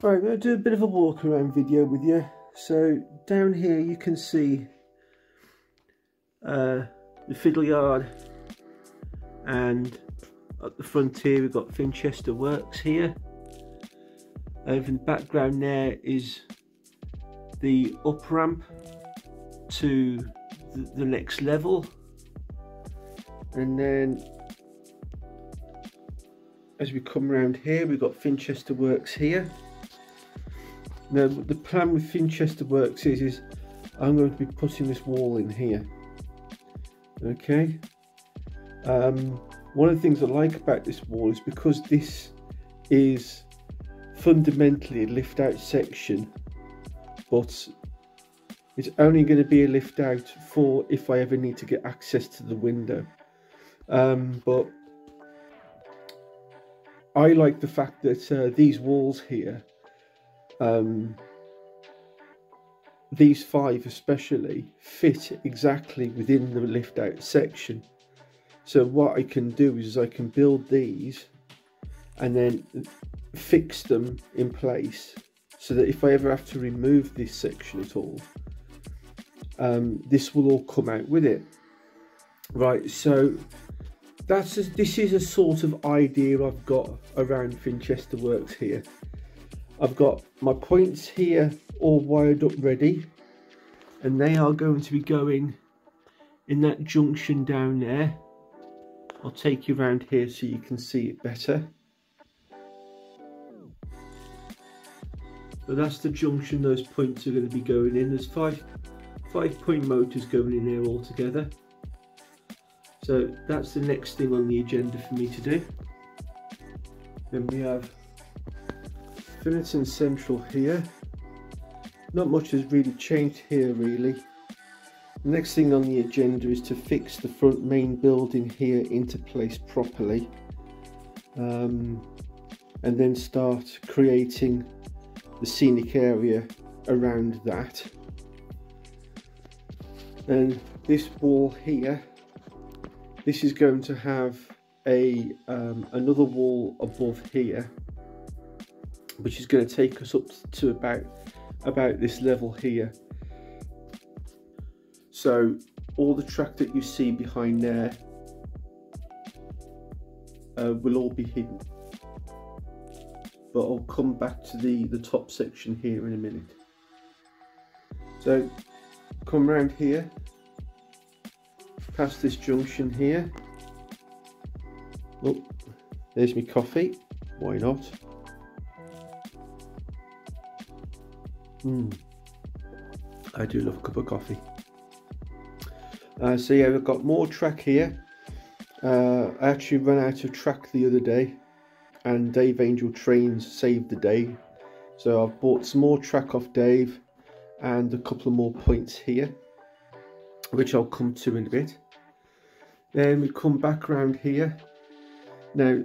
Right, I'm going to do a bit of a walk around video with you. So down here you can see the fiddle yard, and at the front here we've got Finchester Works here. Over in the background there is the up ramp to the next level, and then as we come around here we've got Finchester Works here. Now the plan with Finchester Works is I'm going to be putting this wall in here. Okay. One of the things I like about this wall is because this is fundamentally a lift out section, but it's only going to be a lift out for if I ever need to get access to the window. But I like the fact that these walls here, these 5 especially, fit exactly within the lift out section. So what I can do is I can build these and then fix them in place so that if I ever have to remove this section at all, this will all come out with it. Right, so this is a sort of idea I've got around Finchester Works here. I've got my points here all wired up ready, and they are going to be going in that junction down there. I'll take you around here so you can see it better. So that's the junction those points are going to be going in. There's 5-point motors going in there altogether. So that's the next thing on the agenda for me to do. Then we have Finnerton Central here. Not much has really changed here really. The next thing on the agenda is to fix the front main building here into place properly, and then start creating the scenic area around that. And this wall here, this is going to have another wall above here, which is going to take us up to about this level here. So all the track that you see behind there will all be hidden, but I'll come back to the top section here in a minute. So come around here, past this junction here. Oh, there's my coffee, why not? I do love a cup of coffee. So yeah, we've got more track here. I actually ran out of track the other day, and Dave Angel Trains saved the day. So I've bought some more track off Dave and a couple of more points here, which I'll come to in a bit. Then we come back around here. Now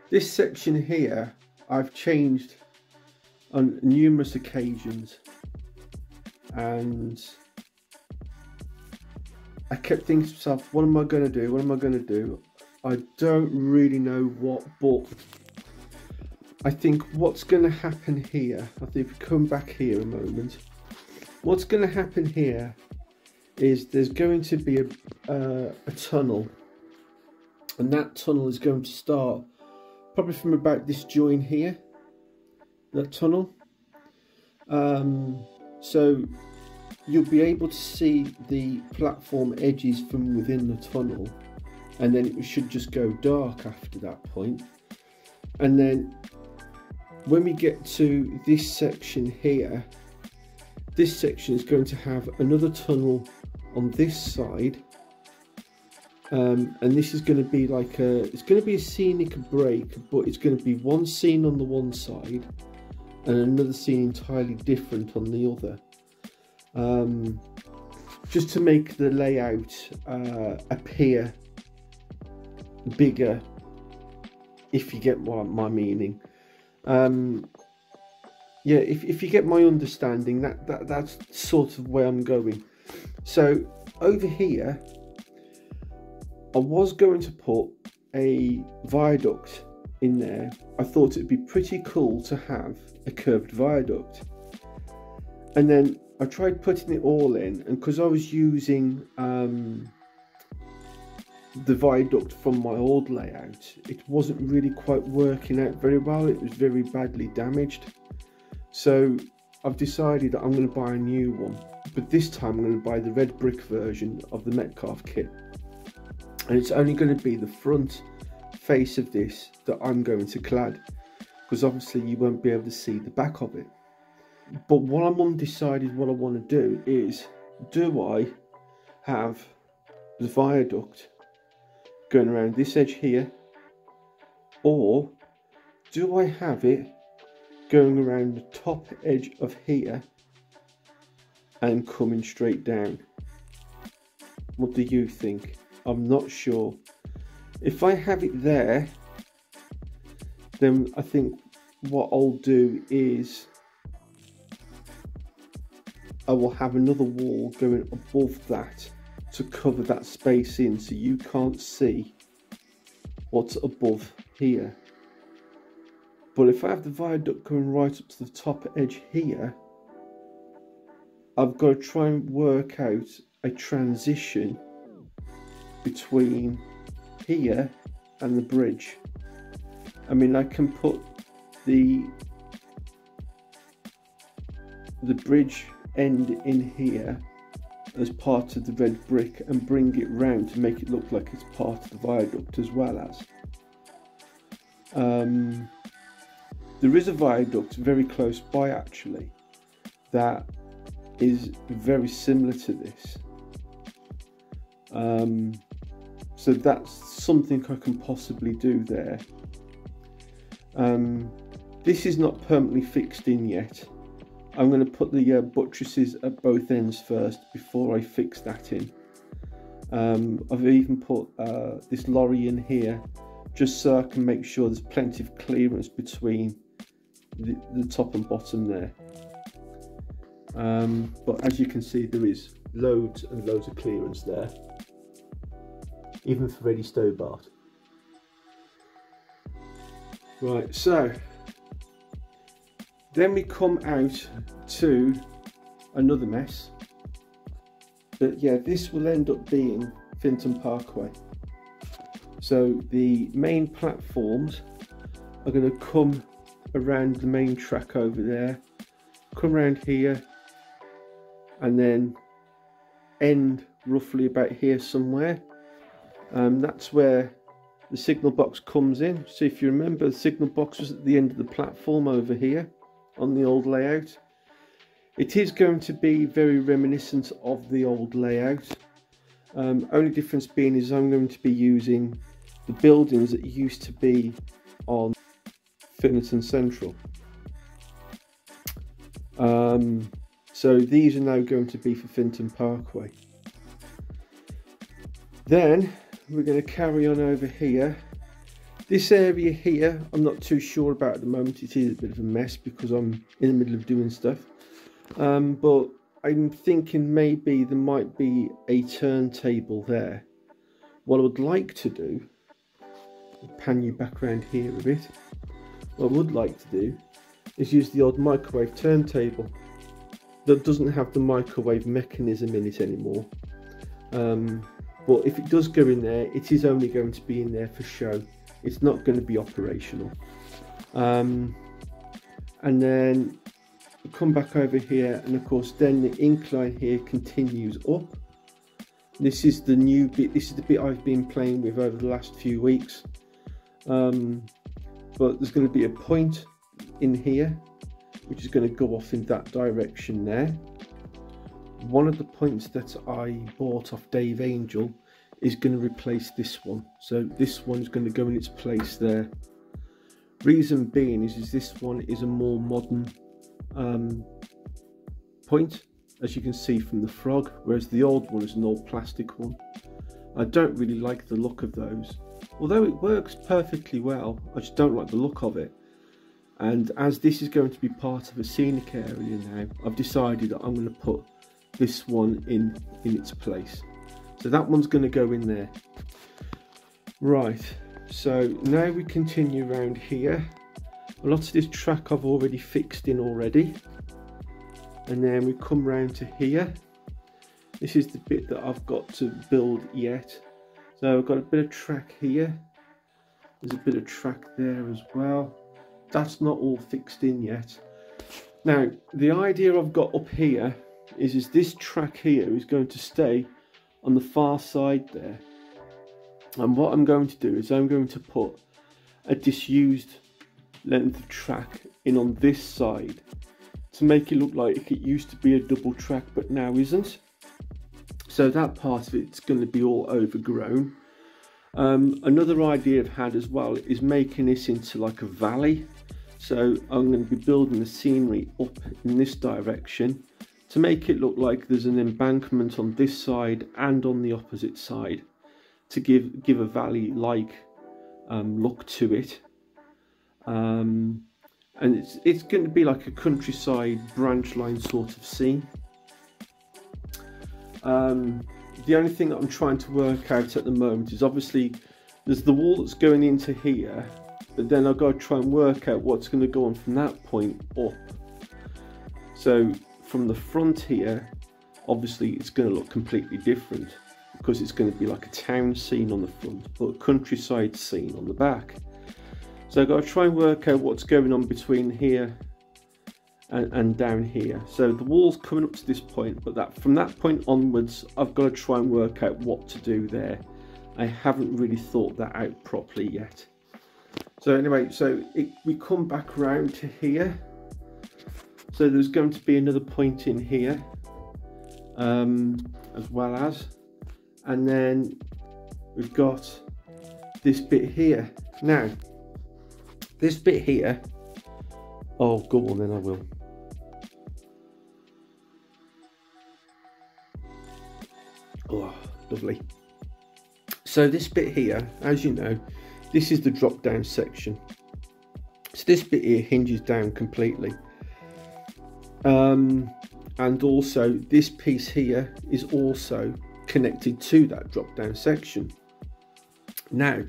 this section here I've changed on numerous occasions, and I kept thinking to myself, what am I going to do? What am I going to do? I don't really know what, but I think what's going to happen here, I think if we come back here a moment, what's going to happen here is there's going to be a tunnel, and that tunnel is going to start probably from about this join here, that tunnel. So you'll be able to see the platform edges from within the tunnel, and then it should just go dark after that point. And then when we get to this section here, this section is going to have another tunnel on this side, and this is going to be like it's going to be a scenic break, but it's going to be one scene on the one side and another scene entirely different on the other. Just to make the layout appear bigger, if you get what my meaning. Yeah, if you get my understanding, that's sort of where I'm going. So over here I was going to put a viaduct in there. I thought it'd be pretty cool to have a curved viaduct. And then I tried putting it all in, and because I was using the viaduct from my old layout, it wasn't really quite working out very well. It was very badly damaged. So I've decided that I'm going to buy a new one, but this time I'm going to buy the red brick version of the Metcalfe kit, and it's only going to be the front face of this that I'm going to clad, because obviously you won't be able to see the back of it. But what I'm undecided what I want to do is, do I have the viaduct going around this edge here, or do I have it going around the top edge of here and coming straight down? What do you think? I'm not sure. If I have it there, then I think what I'll do is I will have another wall going above that to cover that space in, so you can't see what's above here. But if I have the viaduct going right up to the top edge here, I've got to try and work out a transition between here and the bridge. I mean, I can put the bridge end in here as part of the red brick and bring it round to make it look like it's part of the viaduct as well as. There is a viaduct very close by actually that is very similar to this. So that's something I can possibly do there. This is not permanently fixed in yet. I'm going to put the buttresses at both ends first before I fix that in. I've even put this lorry in here just so I can make sure there's plenty of clearance between the top and bottom there. But as you can see, there is loads and loads of clearance there, even for Eddie Stobart. Right, so then we come out to another mess. But yeah, this will end up being Finnerton Parkway. So the main platforms are going to come around the main track over there, come around here, and then end roughly about here somewhere. That's where the signal box comes in. So if you remember, the signal box was at the end of the platform over here on the old layout. It is going to be very reminiscent of the old layout. Only difference being is I'm going to be using the buildings that used to be on Finnerton Central. So these are now going to be for Finnerton Parkway. Then we're going to carry on over here. This area here I'm not too sure about at the moment. It is a bit of a mess because I'm in the middle of doing stuff. But I'm thinking maybe there might be a turntable there. What I would like to do, I'll pan you back around here a bit. What I would like to do is use the old microwave turntable that doesn't have the microwave mechanism in it anymore. But if it does go in there, it is only going to be in there for show. It's not going to be operational. And then come back over here, and of course then the incline here continues up. This is the new bit. This is the bit I've been playing with over the last few weeks. But there's going to be a point in here which is going to go off in that direction there. One of the points that I bought off Dave Angel is going to replace this one, so this one's going to go in its place there. Reason being is this one is a more modern point, as you can see from the frog, whereas the old one is an old plastic one. I don't really like the look of those, although it works perfectly well. I just don't like the look of it. And as this is going to be part of a scenic area now, I've decided that I'm going to put this one in its place. So that one's going to go in there. Right, so now we continue around here. A lot of this track I've already fixed in already. And then we come round to here. This is the bit that I've got to build yet. So I've got a bit of track here. There's a bit of track there as well. That's not all fixed in yet. Now, the idea I've got up here is this track here is going to stay on the far side there. And what I'm going to do is I'm going to put a disused length of track in on this side to make it look like it used to be a double track but now isn't. So that part of it's going to be all overgrown. Another idea I've had as well is making this into like a valley. So I'm going to be building the scenery up in this direction to make it look like there's an embankment on this side and on the opposite side to give a valley-like look to it. And it's going to be like a countryside branch line sort of scene. The only thing that I'm trying to work out at the moment is obviously there's the wall that's going into here, but then I've got to try and work out what's going to go on from that point up. So from the front here, obviously it's going to look completely different because it's going to be like a town scene on the front, but a countryside scene on the back. So I've got to try and work out what's going on between here and down here. So the wall's coming up to this point, but from that point onwards, I've got to try and work out what to do there. I haven't really thought that out properly yet. So anyway, we come back round to here. So there's going to be another point in here, as well as, and then we've got this bit here. Now, this bit here, oh, go on then, I will. Oh, lovely. So this bit here, as you know, this is the drop down section. So this bit here hinges down completely. And also this piece here is also connected to that drop down section. Now,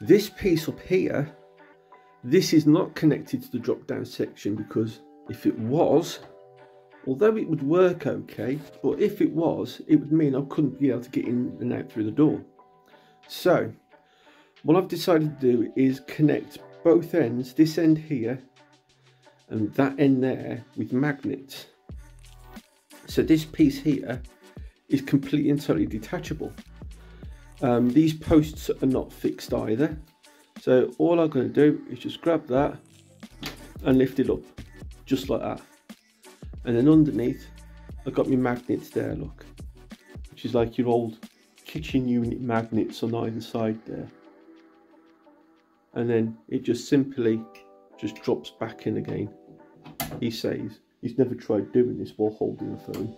this piece up here, this is not connected to the drop down section because if it was, although it would work okay, but if it was, it would mean I couldn't be able to get in and out through the door. So what I've decided to do is connect both ends, this end here and that end there, with magnets. So this piece here is completely and totally detachable. These posts are not fixed either. So all I'm going to do is just grab that and lift it up, just like that. And then underneath, I've got my magnets there, look, which is like your old kitchen unit magnets on either side there. And then it just simply just drops back in again. He says he's never tried doing this while holding the phone.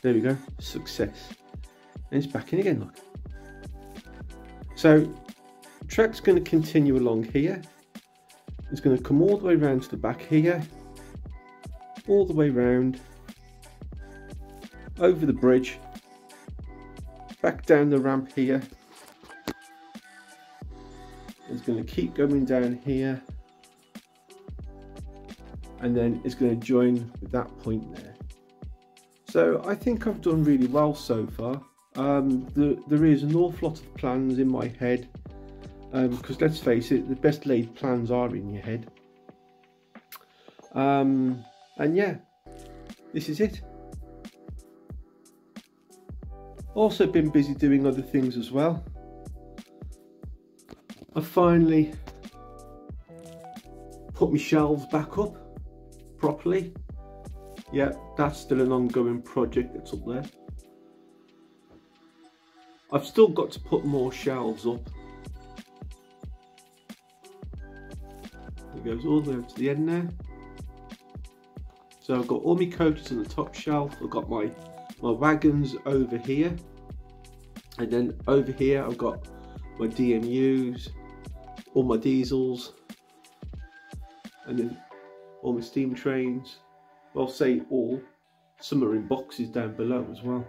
There we go, success. And it's back in again, look. So track's going to continue along here. It's going to come all the way around to the back here, all the way round, over the bridge, back down the ramp here. It's going to keep going down here, and then it's going to join with that point there. So I think I've done really well so far. There is an awful lot of plans in my head, because let's face it, the best laid plans are in your head. And yeah, this is it. Also been busy doing other things as well. I finally put my shelves back up properly. Yeah, that's still an ongoing project that's up there. I've still got to put more shelves up. It goes all the way up to the end now. So I've got all my coaches on the top shelf. I've got my wagons over here. And then over here I've got my DMUs, all my diesels, and then all my steam trains. Well, I'll say all. Some are in boxes down below as well.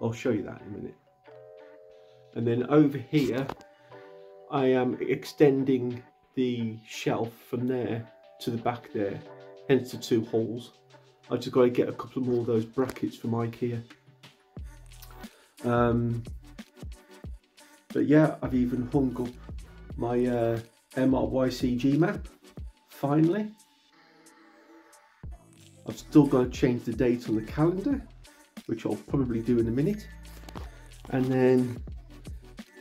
I'll show you that in a minute. And then over here I am extending the shelf from there to the back there, hence the 2 holes. I just got to get a couple more of those brackets from IKEA. But yeah, I've even hung up my MRYCG map, finally. I've still got to change the date on the calendar, which I'll probably do in a minute. And then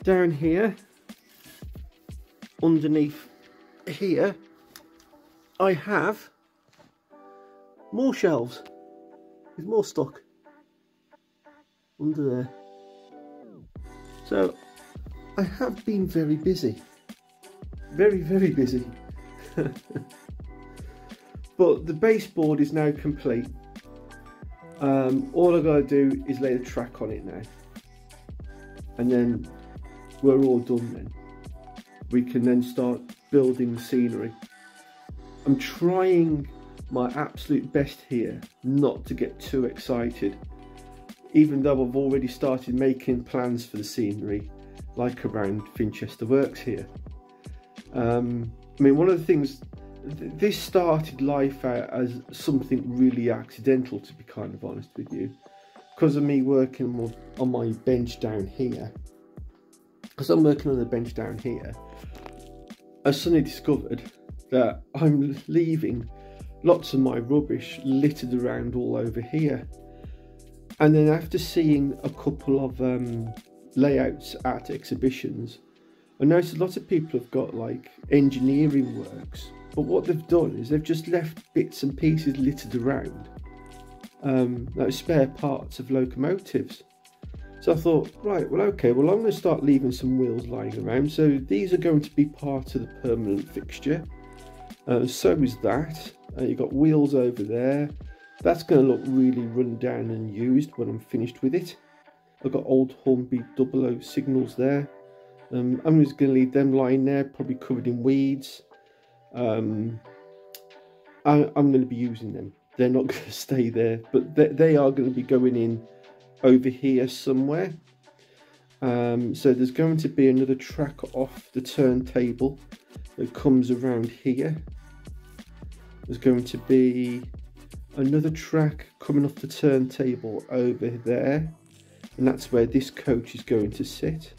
down here, underneath here, I have more shelves with more stock under there. So I have been very busy, very busy. But the baseboard is now complete. All I've got to do is lay the track on it now, and then we're all done. Then we can then start building the scenery. I'm trying my absolute best here not to get too excited, even though I've already started making plans for the scenery, like around Finchester Works here. I mean, one of the things, this started life out as something really accidental, to be kind of honest with you, because of me working on my bench down here. Because I'm working on the bench down here, I suddenly discovered that I'm leaving lots of my rubbish littered around all over here. And then after seeing a couple of layouts at exhibitions, I noticed a lot of people have got like engineering works, but what they've done is they've just left bits and pieces littered around, like spare parts of locomotives. So I thought, right, well, okay, well, I'm going to start leaving some wheels lying around. So these are going to be part of the permanent fixture. So is that. You've got wheels over there. That's going to look really run down and used when I'm finished with it. I've got old Hornby 00 signals there. I'm just going to leave them lying there, probably covered in weeds. I'm going to be using them. They're not going to stay there, but they are going to be going in over here somewhere. So there's going to be another track off the turntable that comes around here. There's going to be another track coming off the turntable over there, and that's where this coach is going to sit.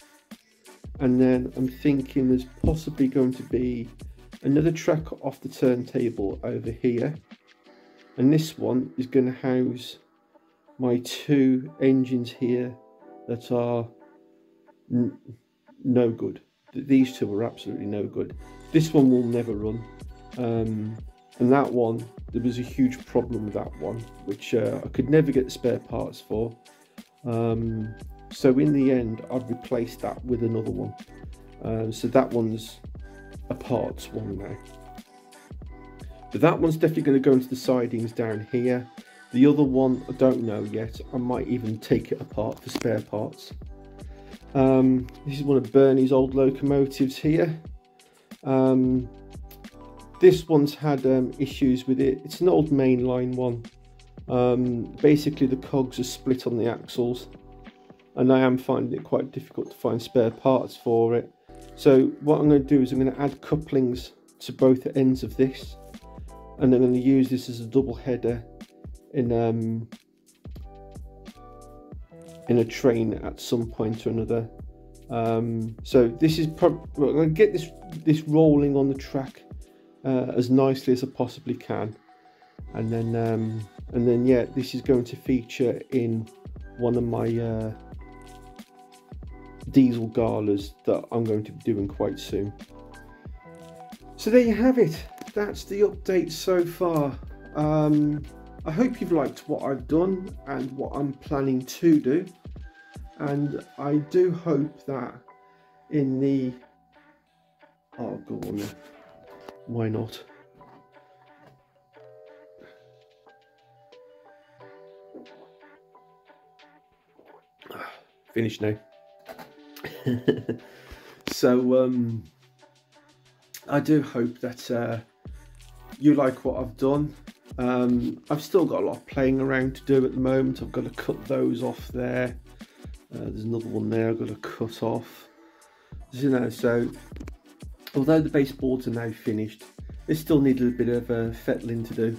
And then I'm thinking there's possibly going to be another track off the turntable over here, and this one is going to house my 2 engines here that are no good. These 2 are absolutely no good. This one will never run, and that one, there was a huge problem with that one, which I could never get the spare parts for. So in the end, I've replaced that with another one. So that one's a parts one now. But that one's definitely going to go into the sidings down here. The other one, I don't know yet. I might even take it apart for spare parts. This is one of Bernie's old locomotives here. This one's had issues with it. It's an old mainline one. Basically the cogs are split on the axles, and I am finding it quite difficult to find spare parts for it. So what I'm going to do is I'm going to add couplings to both ends of this, and I'm going to use this as a double header in a train at some point or another. So this is probably, I'm going to get this rolling on the track as nicely as I possibly can, and then yeah, this is going to feature in one of my diesel galas that I'm going to be doing quite soon. So there you have it. That's the update so far. I hope you've liked what I've done and what I'm planning to do, and I do hope that in the go on then. Why not? Finished now. So I do hope that you like what I've done. I've still got a lot of playing around to do at the moment. I've got to cut those off there. There's another one there I've got to cut off. You know, so Although the baseboards are now finished, they still need a little bit of fettling to do.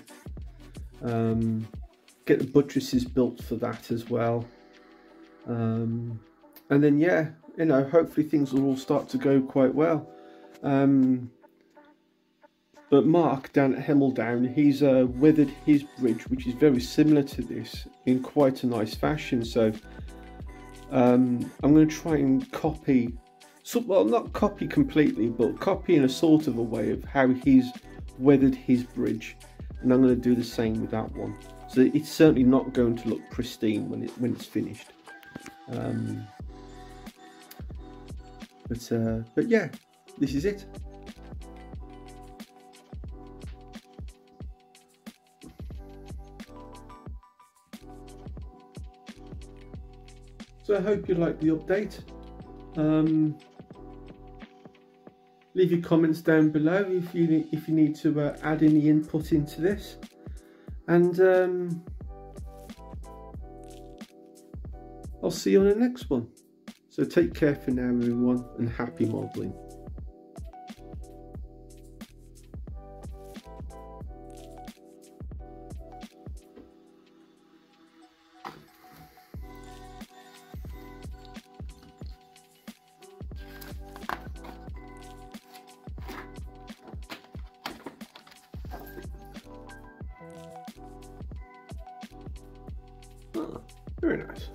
Get the buttresses built for that as well. And then yeah, you know, hopefully things will all start to go quite well. But Mark down at Hemmeldown, he's weathered his bridge, which is very similar to this, in quite a nice fashion. So I'm going to try and copy, well, not copy completely, but copy in a sort of a way of how he's weathered his bridge, and I'm going to do the same with that one. So it's certainly not going to look pristine when it's finished. But yeah, this is it. So I hope you like the update. Leave your comments down below if you need to add any input into this, and I'll see you on the next one. So take care for now, everyone, and happy modelling. Oh, very nice.